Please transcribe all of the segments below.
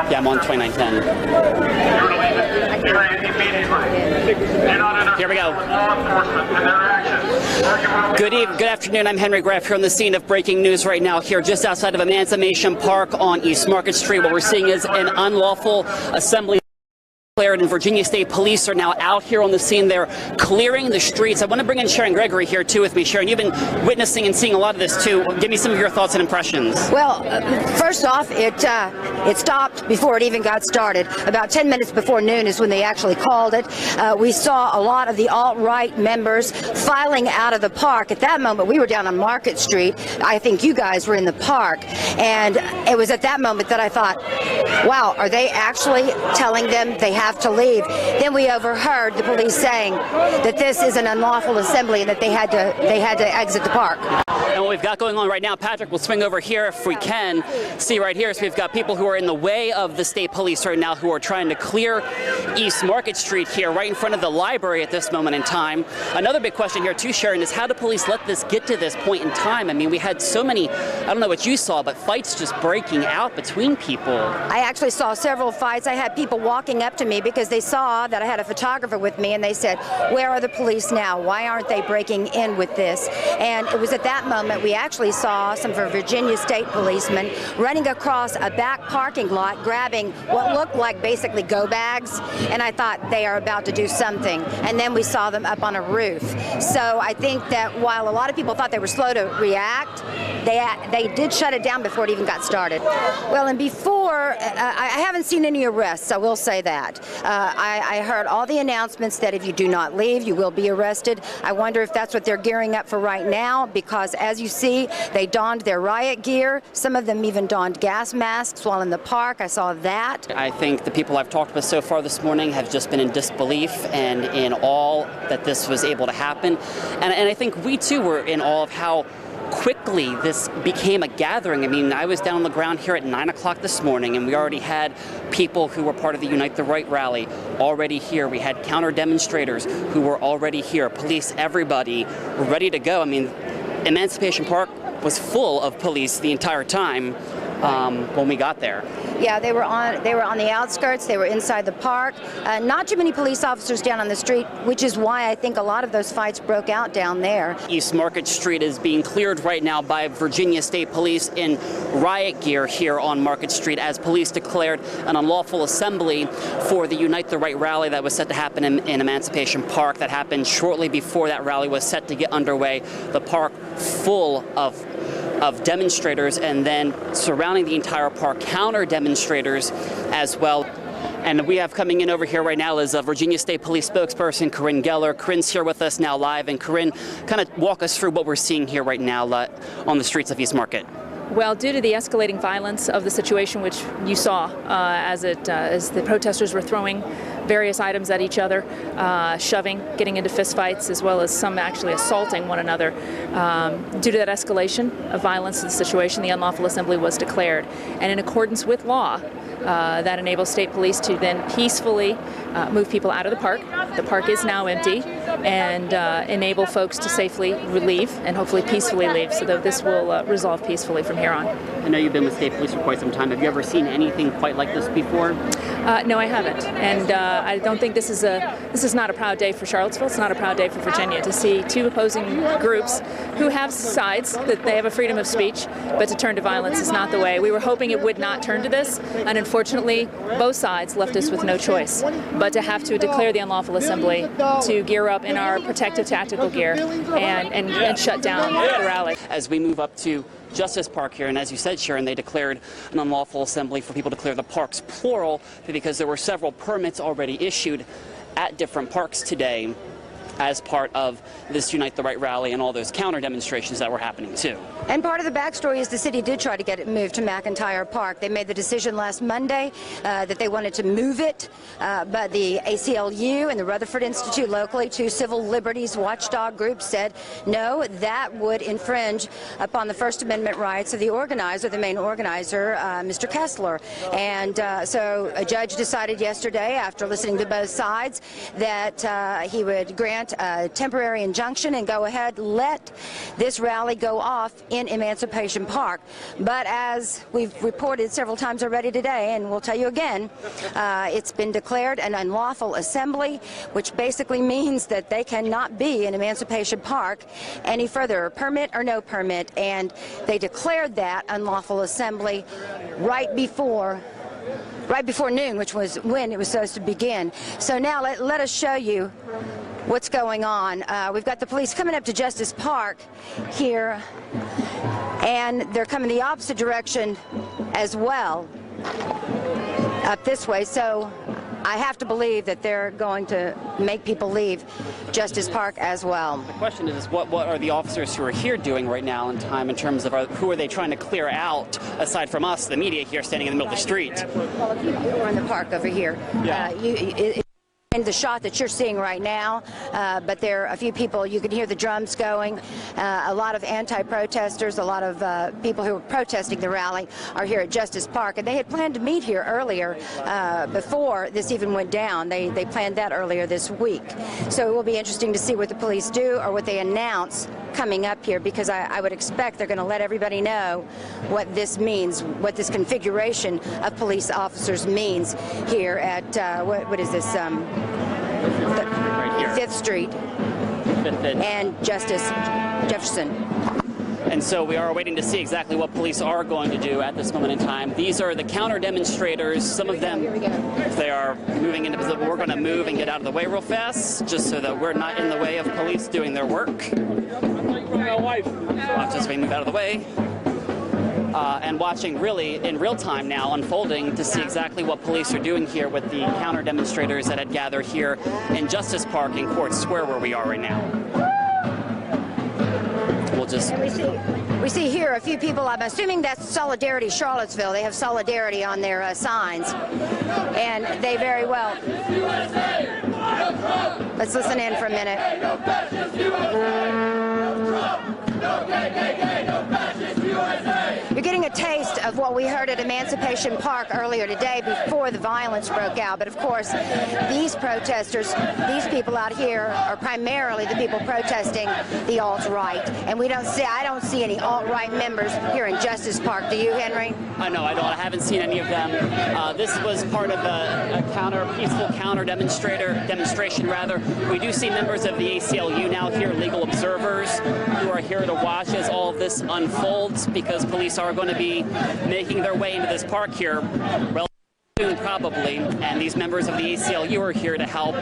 Yeah, I'm on 2910. Here we go. Good afternoon. I'm Henry Graff here on the scene of breaking news right now here just outside of Emancipation Park on East Market Street. What we're seeing is an unlawful assembly. And Virginia State Police are now out here on the scene. They're clearing the streets. I want to bring in Sharon Gregory here too with me. Sharon, you've been witnessing and seeing a lot of this too. Give me some of your thoughts and impressions. Well, first off, it stopped before it even got started. About 10 minutes before noon is when they actually called it. We saw a lot of the alt-right members filing out of the park. At that moment, we were down on Market Street. I think you guys were in the park. And it was at that moment that I thought, wow, are they actually telling them they have to leave? Then we overheard the police saying that this is an unlawful assembly and that they had to exit the park. And what we've got going on right now, Patrick, we'll swing over here if we can. See right here, so we've got people who are in the way of the state police right now who are trying to clear East Market Street here, right in front of the library at this moment in time. Another big question here too, Sharon, is how do police let this get to this point in time? I mean, we had so many, I don't know what you saw, but fights just breaking out between people. I actually saw several fights. I had people walking up to me because they saw that I had a photographer with me and they said, where are the police now? Why aren't they breaking in with this? And it was at that moment we actually saw some of our Virginia State policemen running across a back parking lot grabbing what looked like basically go bags, and I thought they are about to do something. And then we saw them up on a roof. So I think that while a lot of people thought they were slow to react, they did shut it down before it even got started. Well, and before, I haven't seen any arrests, I will say that. I heard all the announcements that if you do not leave, you will be arrested. I wonder if that's what they're gearing up for right now, because as you see, they donned their riot gear. Some of them even donned gas masks while in the park. I saw that. I think the people I've talked with so far this morning have just been in disbelief and in awe that this was able to happen. And I think we too were in awe of how quickly this became a gathering. I mean, I was down on the ground here at 9 o'clock this morning, and we already had people who were part of the Unite the Right rally already here. We had counter demonstrators who were already here. Police, everybody were ready to go. I mean, Emancipation Park was full of police the entire time when we got there. Yeah, they were on the outskirts. They were inside the park. Not too many police officers down on the street, which is why I think a lot of those fights broke out down there. East Market Street is being cleared right now by Virginia State Police in riot gear here on Market Street as police declared an unlawful assembly for the Unite the Right rally that was set to happen in Emancipation Park. That happened shortly before that rally was set to get underway. The park full of demonstrators, and then surrounding the entire park, counter demonstrators as well. And we have coming in over here right now is a Virginia State Police spokesperson, Corinne Geller. Corinne's here with us now live. And Corinne, kind of walk us through what we're seeing here right now on the streets of East Market. Well, due to the escalating violence of the situation, which you saw as the protesters were throwing various items at each other, shoving, getting into fistfights, as well as some actually assaulting one another. Due to that escalation of violence in the situation, the unlawful assembly was declared. And in accordance with law, that enables state police to then peacefully move people out of the park. The park is now empty, and enable folks to safely leave and hopefully peacefully leave, so that this will resolve peacefully from here on. I know you've been with state police for quite some time. Have you ever seen anything quite like this before? No, I haven't, and I don't think this is not a proud day for Charlottesville. It's not a proud day for Virginia to see two opposing groups who have sides, that they have a freedom of speech, but to turn to violence is not the way. We were hoping it would not turn to this, and unfortunately, both sides left us with no choice but to have to declare the unlawful assembly, to gear up in our protective tactical gear, and shut down the rally. As we move up to Justice Park here, and as you said, Sharon, they declared an unlawful assembly for people to clear the parks, plural, because there were several permits already issued at different parks today as part of this Unite the Right rally and all those counter demonstrations that were happening too. And part of the backstory is the city did try to get it moved to McIntyre Park. They made the decision last Monday that they wanted to move it, but the ACLU and the Rutherford Institute locally, two civil liberties watchdog groups, said no, that would infringe upon the First Amendment rights of the organizer, the main organizer, Mr. Kessler. And so a judge decided yesterday, after listening to both sides, that he would grant grant a temporary injunction and go ahead, let this rally go off in Emancipation Park. But as we've reported several times already today, and we'll tell you again, it's been declared an unlawful assembly, which basically means that they cannot be in Emancipation Park any further, permit or no permit. And they declared that unlawful assembly right before noon, which was when it was supposed to begin. So now let us show you what's going on. We've got the police coming up to Justice Park here, and they're coming the opposite direction as well, up this way. So I have to believe that they're going to make people leave Justice Park as well. The question is, what are the officers who are here doing right now in time in terms of who are they trying to clear out, aside from us, the media here standing in the middle of the street? Well, a few people are in the park over here. Yeah. In the shot that you're seeing right now, but there are a few people, you can hear the drums going. A lot of anti-protesters, a lot of people who are protesting the rally are here at Justice Park, and they had planned to meet here earlier before this even went down. They planned that earlier this week. So it will be interesting to see what the police do or what they announce coming up here, because I would expect they're going to let everybody know what this means, what this configuration of police officers means here at, what is this, Right here. 5th Street and Justice Jefferson. And so we are waiting to see exactly what police are going to do at this moment in time. These are the counter demonstrators. Some of them, they are moving into position. We're going to move and get out of the way real fast, just so that we're not in the way of police doing their work. Watch as we move out of the way. And watching really in real time now unfolding to see exactly what police are doing here with the counter demonstrators that had gathered here in Justice Park in Court Square, where we are right now. We'll just... We see here a few people. I'm assuming that's Solidarity Charlottesville. They have Solidarity on their signs, and they very well... Let's listen in for a minute. You're getting a taste of what we heard at Emancipation Park earlier today before the violence broke out. But of course, these protesters, these people out here are primarily the people protesting the alt-right. And I don't see any alt-right members here in Justice Park. Do you, Henry? No, I don't. I haven't seen any of them. This was part of a peaceful counter demonstration. We do see members of the ACLU now here, legal observers, who are here to watch as all of this unfolds, because police are going to be making their way into this park here relatively soon, probably, and these members of the ACLU are here to help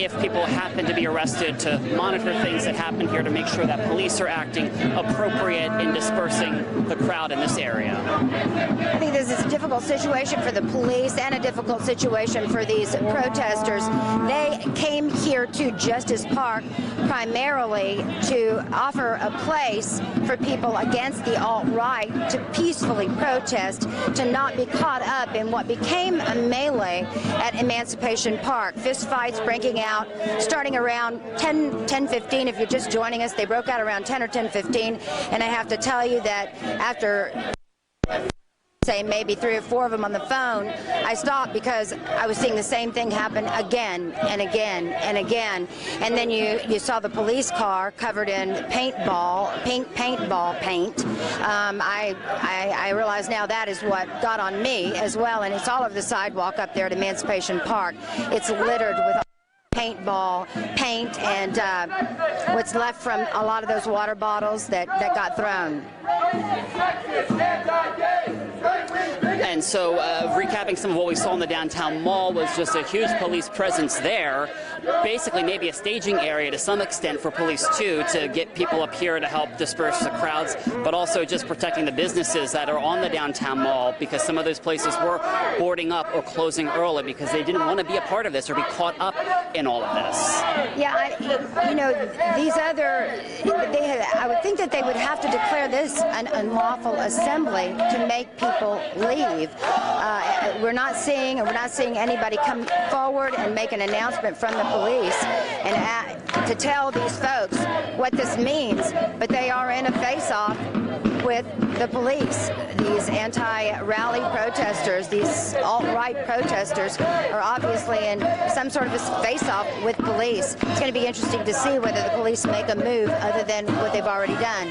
if people happen to be arrested, to monitor things that happen here, to make sure that police are acting appropriate in dispersing the crowd in this area. I think this is a difficult situation for the police and a difficult situation for these protesters. They came here to Justice Park primarily to offer a place for people against the alt-right to peacefully protest, to not be caught up in what became a melee at Emancipation Park. Fist fights breaking out starting around 10:15. If you're just joining us, they broke out around 10 or 10:15, and I have to tell you that after say maybe 3 or 4 of them on the phone, I stopped because I was seeing the same thing happen again and again and again. And then you saw the police car covered in paintball paint. I realize now that is what got on me as well, and it's all over the sidewalk up there at Emancipation Park. It's littered with paintball paint and what's left from a lot of those water bottles that got thrown. And so recapping some of what we saw in the downtown mall was just a huge police presence there, basically maybe a staging area to some extent for police too, to get people up here to help disperse the crowds, but also just protecting the businesses that are on the downtown mall, because some of those places were boarding up or closing early because they didn't want to be a part of this or be caught up in all of this. Yeah, these other, I would think that they would have to declare this an unlawful assembly to make people leave. We're not seeing anybody come forward and make an announcement from the police and to tell these folks what this means, but they are in a face-off with the police. These anti-rally protesters, these alt-right protesters, are obviously in some sort of a face-off with police. It's going to be interesting to see whether the police make a move other than what they've already done.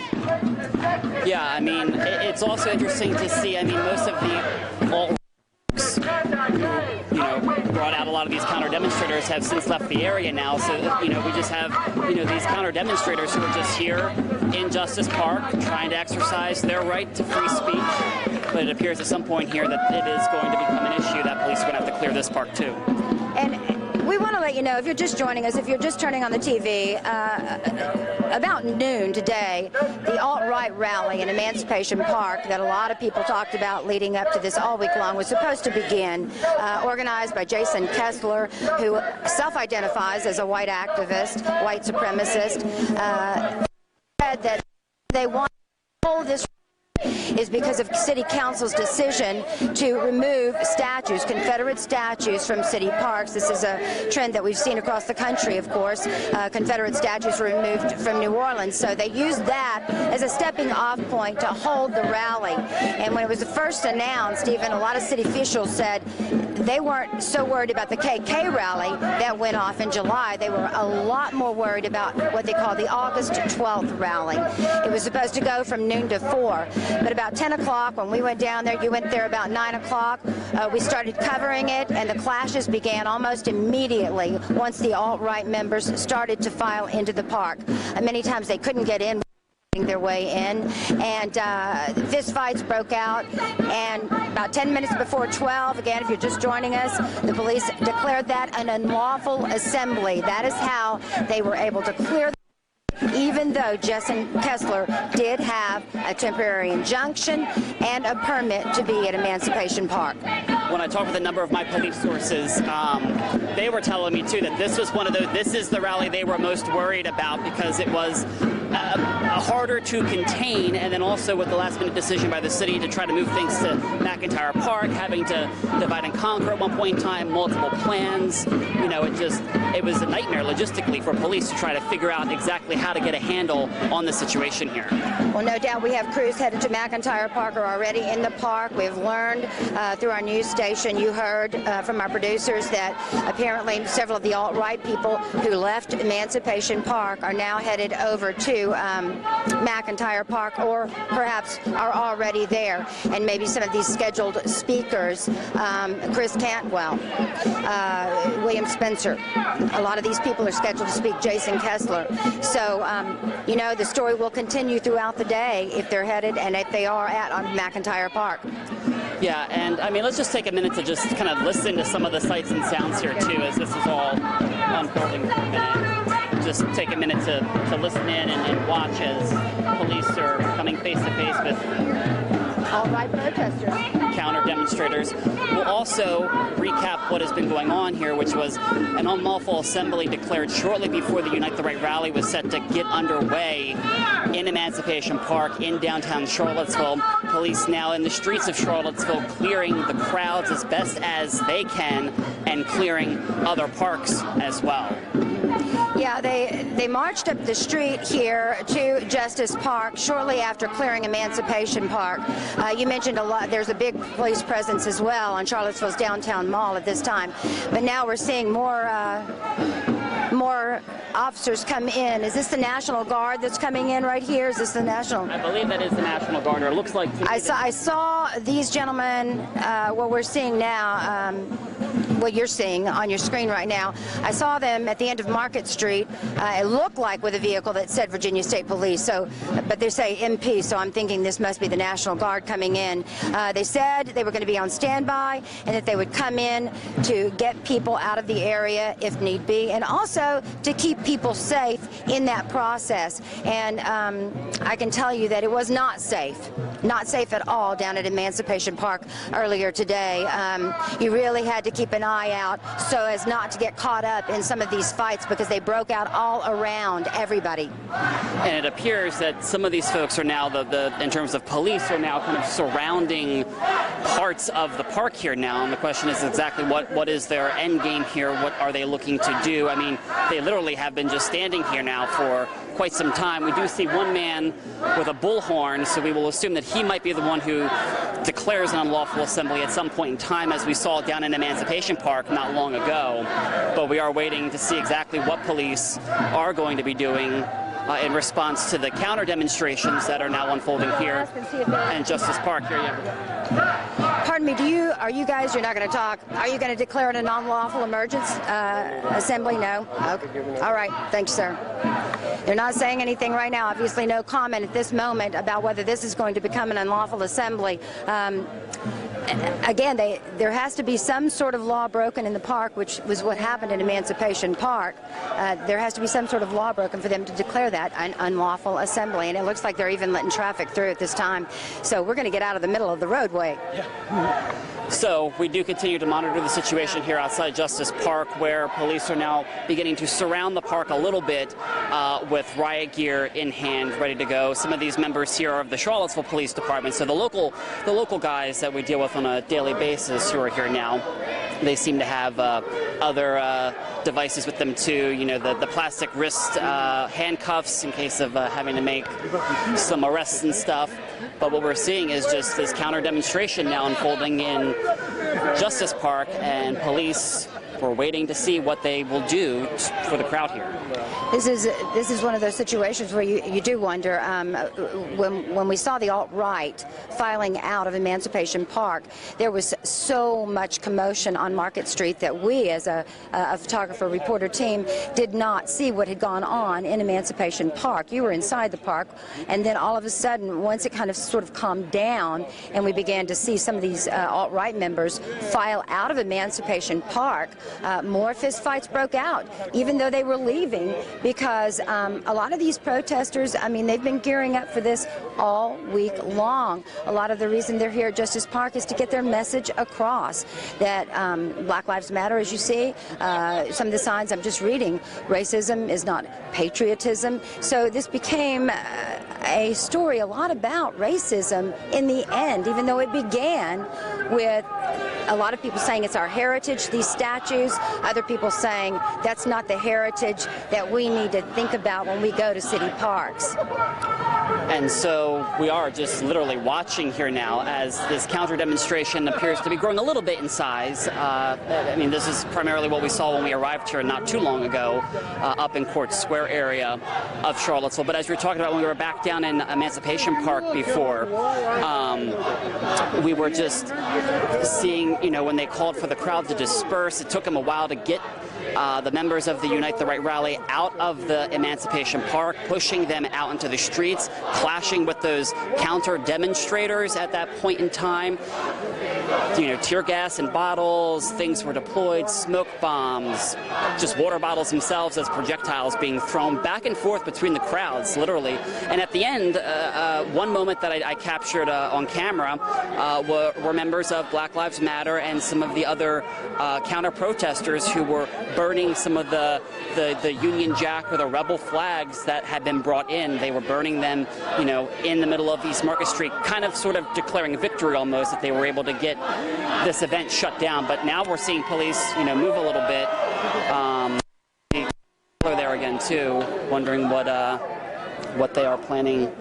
Yeah, I mean, it's also interesting to see, I mean, most of the alt brought out a lot of these counter-demonstrators have since left the area now, so, we just have, these counter-demonstrators who are just here in Justice Park trying to exercise their right to free speech, but it appears at some point here that it is going to become an issue that police are going to have to clear this park too. And we want to let you know, if you're just joining us, if you're just turning on the TV, about noon today, the alt-right rally in Emancipation Park that a lot of people talked about leading up to this all week long was supposed to begin, organized by Jason Kessler, who self-identifies as a white activist, white supremacist, said that they want to hold this is because of City Council's decision to remove statues, Confederate statues, from city parks. This is a trend that we've seen across the country, of course. Confederate statues were removed from New Orleans, so they used that as a stepping-off point to hold the rally. And when it was first announced, even a lot of city officials said they weren't so worried about the KK rally that went off in July. They were a lot more worried about what they call the August 12th rally. It was supposed to go from noon to 4. But about 10 o'clock, when we went down there, you went there about 9 o'clock, we started covering it, and the clashes began almost immediately once the alt-right members started to file into the park. Many times they couldn't get in their way in, and fistfights broke out, and about 10 minutes before 12, again, if you're just joining us, the police declared that an unlawful assembly. That is how they were able to clear, even though Jason Kessler did have a temporary injunction and a permit to be at Emancipation Park. When I talked with a number of my police sources, they were telling me too that this was this is the rally they were most worried about because it was harder to contain, and then also with the last-minute decision by the city to try to move things to McIntyre Park, having to divide and conquer at one point in time, multiple plans. It was a nightmare logistically for police to try to figure out exactly how to get a handle on the situation here. Well, no doubt we have crews headed to McIntyre Park or already in the park. We've learned through our news station, you heard from our producers, that apparently several of the alt-right people who left Emancipation Park are now headed over to McIntyre Park, or perhaps are already there. And maybe some of these scheduled speakers, Chris Cantwell, William Spencer, a lot of these people are scheduled to speak, Jason Kessler. So, the story will continue throughout the day if they're headed and if they are at McIntyre Park. Yeah, and I mean, let's just take a minute to just kind of listen to some of the sights and sounds here too, as this is all unfolding for a minute. Just take a minute to listen in and watch as police are coming face to face with alt-right protesters, counter-demonstrators. We'll also recap what has been going on here, which was an unlawful assembly declared shortly before the Unite the Right rally was set to get underway in Emancipation Park in downtown Charlottesville. Police now in the streets of Charlottesville clearing the crowds as best as they can and clearing other parks as well. Yeah, they marched up the street here to Justice Park shortly after clearing Emancipation Park. You mentioned a lot. There's a big police presence as well on Charlottesville's downtown mall at this time. But now we're seeing more officers come in. Is this the National Guard that's coming in right here? Is this the National? I believe that is the National Guard. It looks like. I saw these gentlemen. What we're seeing now. What you're seeing on your screen right now. I saw them at the end of Market Street. It looked like with a vehicle that said Virginia State Police, but they say MP, so I'm thinking this must be the National Guard coming in. They said they were going to be on standby and that they would come in to get people out of the area if need be, and also to keep people safe in that process. And I can tell you that it was not safe at all down at Emancipation Park earlier today. You really had to keep an eye out so as not to get caught up in some of these fights because they broke out all around everybody. And it appears that some of these folks are now, in terms of police, are now kind of surrounding parts of the park here now. And the question is exactly what is their end game here? What are they looking to do? I mean, they literally have been just standing here now for quite some time. We do see one man with a bullhorn, so we will assume that he might be the one who declares an unlawful assembly at some point in time, as we saw down in Emancipation Park not long ago. But we are waiting to see exactly what police are going to be doing in response to the counter demonstrations that are now unfolding here in Justice Park. Here you have. Pardon me, you're not going to talk, are you going to declare it a non-lawful emergency assembly? No? Okay. All right, thanks, sir. They're not saying anything right now, obviously no comment at this moment about whether this is going to become an unlawful assembly. Again, there has to be some sort of law broken in the park, which was what happened in Emancipation Park. There has to be some sort of law broken for them to declare that an unlawful assembly, and it looks like they're even letting traffic through at this time. So we're going to get out of the middle of the roadway. Yeah. So we do continue to monitor the situation here outside Justice Park, where police are now beginning to surround the park a little bit with riot gear in hand, ready to go. Some of these members here are of the Charlottesville Police Department, so the local guys that we deal with on a daily basis who are here now. They seem to have other devices with them too, you know, the plastic wrist handcuffs in case of having to make some arrests and stuff. But what we're seeing is just this counter demonstration now unfolding in Justice Park, and police were waiting to see what they will do for the crowd here. This is one of those situations where you do wonder, when we saw the alt-right filing out of Emancipation Park, there was so much commotion on Market Street that we, as a photographer reporter team, did not see what had gone on in Emancipation Park. You were inside the park, and then all of a sudden, once it kind of sort of calmed down and we began to see some of these alt-right members file out of Emancipation Park, more fistfights broke out, even though they were leaving, because a lot of these protesters, I mean, they've been gearing up for this all week long. A lot of the reason they're here at Justice Park is to get their message across that Black Lives Matter, as you see, some of the signs I'm just reading, racism is not patriotism. So this became a story a lot about racism in the end, even though it began with a lot of people saying it's our heritage, these statues, other people saying that's not the heritage that we need to think about when we go to city parks. And so we are just literally watching here now as this counter demonstration appears to be growing a little bit in size. I mean, this is primarily what we saw when we arrived here not too long ago up in Court Square area of Charlottesville. But as we were talking about when we were back down in Emancipation Park before, we were just seeing, you know, when they called for the crowd to disperse, it took them a while to get the members of the Unite the Right rally out of the Emancipation Park, pushing them out into the streets, clashing with those counter demonstrators at that point in time. You know, tear gas and bottles, things were deployed, smoke bombs, just water bottles themselves as projectiles being thrown back and forth between the crowds, literally. And at the end, one moment that I captured on camera were members of Black Lives Matter and some of the other counter-protesters who were burning some of the Union Jack or the rebel flags that had been brought in. They were burning them, you know, in the middle of East Market Street, kind of sort of declaring victory almost, that they were able to get this event shut down. But now we're seeing police, you know, move a little bit. There again too, wondering what they are planning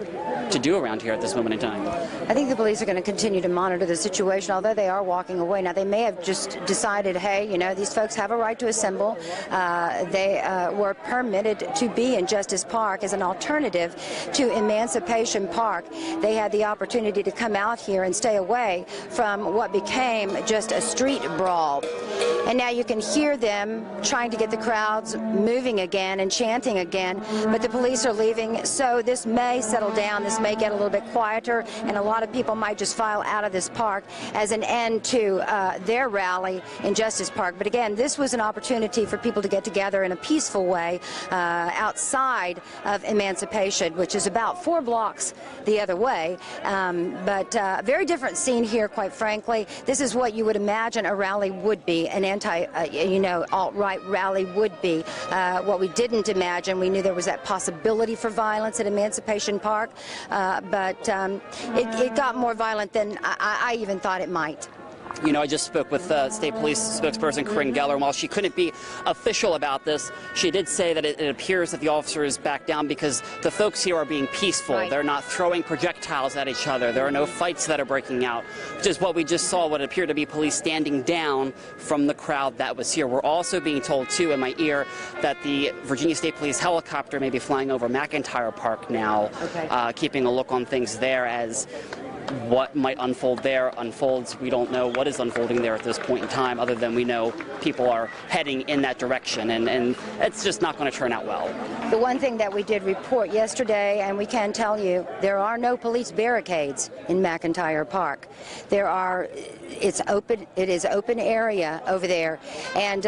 to do around here at this moment in time. I think the police are going to continue to monitor the situation, although they are walking away. Now, they may have just decided, hey, you know, these folks have a right to assemble. They were permitted to be in Justice Park as an alternative to Emancipation Park. They had the opportunity to come out here and stay away from what became just a street brawl. And now you can hear them trying to get the crowds moving again and chanting again, but the police are leaving, so this may settle down. This may get a little bit quieter, and a lot of people might just file out of this park as an end to their rally in Justice Park. But again, this was an opportunity for people to get together in a peaceful way outside of Emancipation, which is about 4 blocks the other way. But a very different scene here, quite frankly. This is what you would imagine a rally would be, an alt-right rally would be. What we didn't imagine, we knew there was that possibility for violence at Emancipation Park, but it got more violent than I even thought it might. You know, I just spoke with State Police spokesperson Corinne Geller, and while she couldn't be official about this, she did say that it appears that the officers backed down because the folks here are being peaceful. Right. They're not throwing projectiles at each other. There are no fights that are breaking out, which is what we just saw, what appeared to be police standing down from the crowd that was here. We're also being told, too, in my ear, that the Virginia State Police helicopter may be flying over McIntyre Park now, keeping a look on things there as what might unfold there unfolds. We don't know what is unfolding there at this point in time, other than we know people are heading in that direction, and it's just not going to turn out well. The one thing that we did report yesterday, and we can tell you, there are no police barricades in McIntyre Park. It is open area over there, and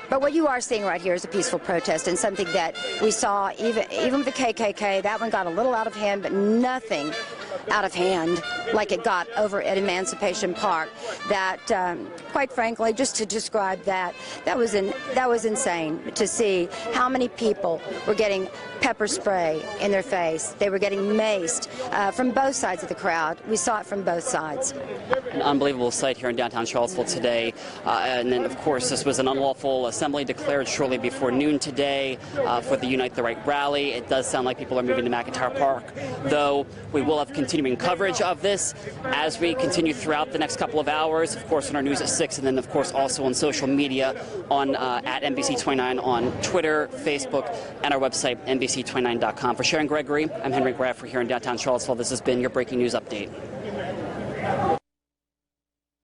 but what you are seeing right here is a peaceful protest, and something that we saw even the KKK. That one got a little out of hand, but nothing out of hand like it got over at Emancipation Park. That, quite frankly, just to describe that was insane to see how many people were getting pepper spray in their face. They were getting maced from both sides of the crowd. We saw it from both sides. An unbelievable sight here in downtown Charlottesville today. And then, of course, this was an unlawful assembly declared shortly before noon today for the Unite the Right rally. It does sound like people are moving to McIntyre Park, though we will have continuing coverage of this as we continue throughout the next couple of hours, of course, on our news at 6, and then, of course, also on social media on at NBC29 on Twitter, Facebook, and our website, NBC29.com. For Sharon Gregory, I'm Henry Graff. We're here in downtown Charlottesville. This has been your breaking news update.